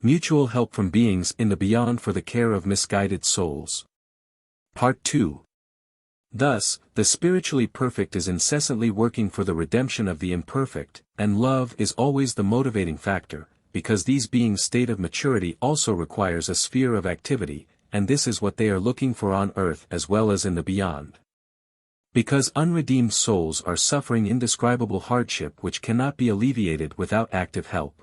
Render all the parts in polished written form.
Mutual help from beings in the beyond for the care of misguided souls. Part 2. Thus, the spiritually perfect is incessantly working for the redemption of the imperfect, and love is always the motivating factor, because these beings' state of maturity also requires a sphere of activity, and this is what they are looking for on earth as well as in the beyond. Because unredeemed souls are suffering indescribable hardship which cannot be alleviated without active help.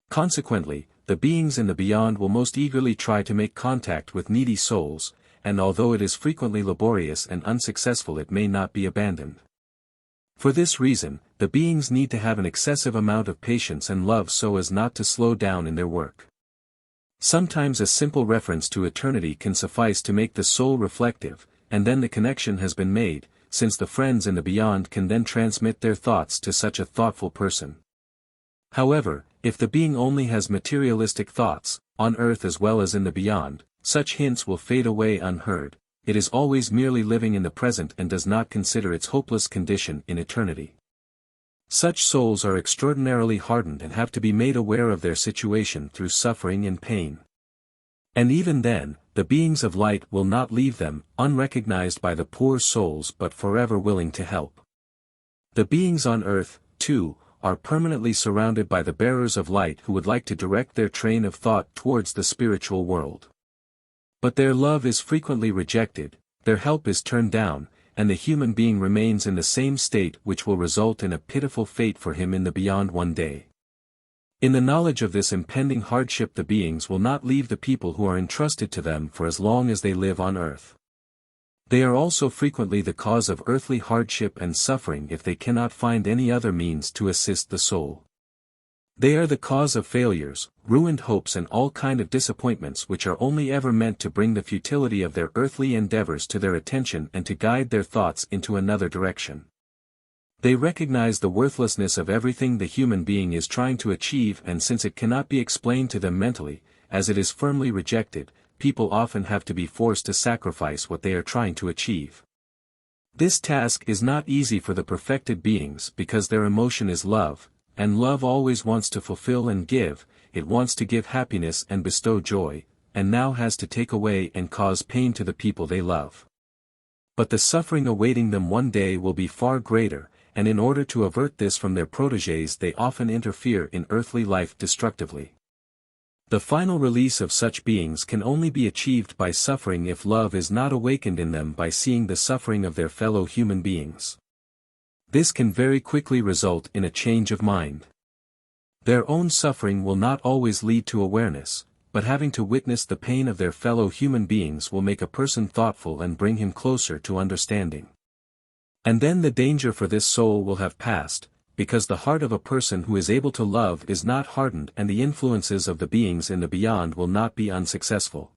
Consequently, the beings in the beyond will most eagerly try to make contact with needy souls, and although it is frequently laborious and unsuccessful, it may not be abandoned. For this reason, the beings need to have an excessive amount of patience and love so as not to slow down in their work. Sometimes a simple reference to eternity can suffice to make the soul reflective, and then the connection has been made, since the friends in the beyond can then transmit their thoughts to such a thoughtful person. However, if the being only has materialistic thoughts, on earth as well as in the beyond, such hints will fade away unheard. It is always merely living in the present and does not consider its hopeless condition in eternity. Such souls are extraordinarily hardened and have to be made aware of their situation through suffering and pain. And even then, the beings of light will not leave them, unrecognized by the poor souls but forever willing to help. The beings on earth, too, are permanently surrounded by the bearers of light who would like to direct their train of thought towards the spiritual world. But their love is frequently rejected, their help is turned down, and the human being remains in the same state, which will result in a pitiful fate for him in the beyond one day. In the knowledge of this impending hardship, the beings will not leave the people who are entrusted to them for as long as they live on earth. They are also frequently the cause of earthly hardship and suffering if they cannot find any other means to assist the soul. They are the cause of failures, ruined hopes and all kind of disappointments which are only ever meant to bring the futility of their earthly endeavors to their attention and to guide their thoughts into another direction. They recognize the worthlessness of everything the human being is trying to achieve, and since it cannot be explained to them mentally, as it is firmly rejected, people often have to be forced to sacrifice what they are trying to achieve. This task is not easy for the perfected beings because their emotion is love, and love always wants to fulfill and give, it wants to give happiness and bestow joy, and now has to take away and cause pain to the people they love. But the suffering awaiting them one day will be far greater, and in order to avert this from their protégés they often interfere in earthly life destructively. The final release of such beings can only be achieved by suffering if love is not awakened in them by seeing the suffering of their fellow human beings. This can very quickly result in a change of mind. Their own suffering will not always lead to awareness, but having to witness the pain of their fellow human beings will make a person thoughtful and bring him closer to understanding. And then the danger for this soul will have passed, because the heart of a person who is able to love is not hardened and the influences of the beings in the beyond will not be unsuccessful.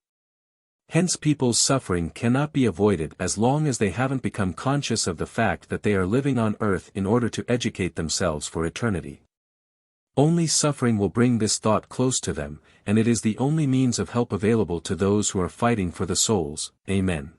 Hence people's suffering cannot be avoided as long as they haven't become conscious of the fact that they are living on earth in order to educate themselves for eternity. Only suffering will bring this thought close to them, and it is the only means of help available to those who are fighting for the souls. Amen.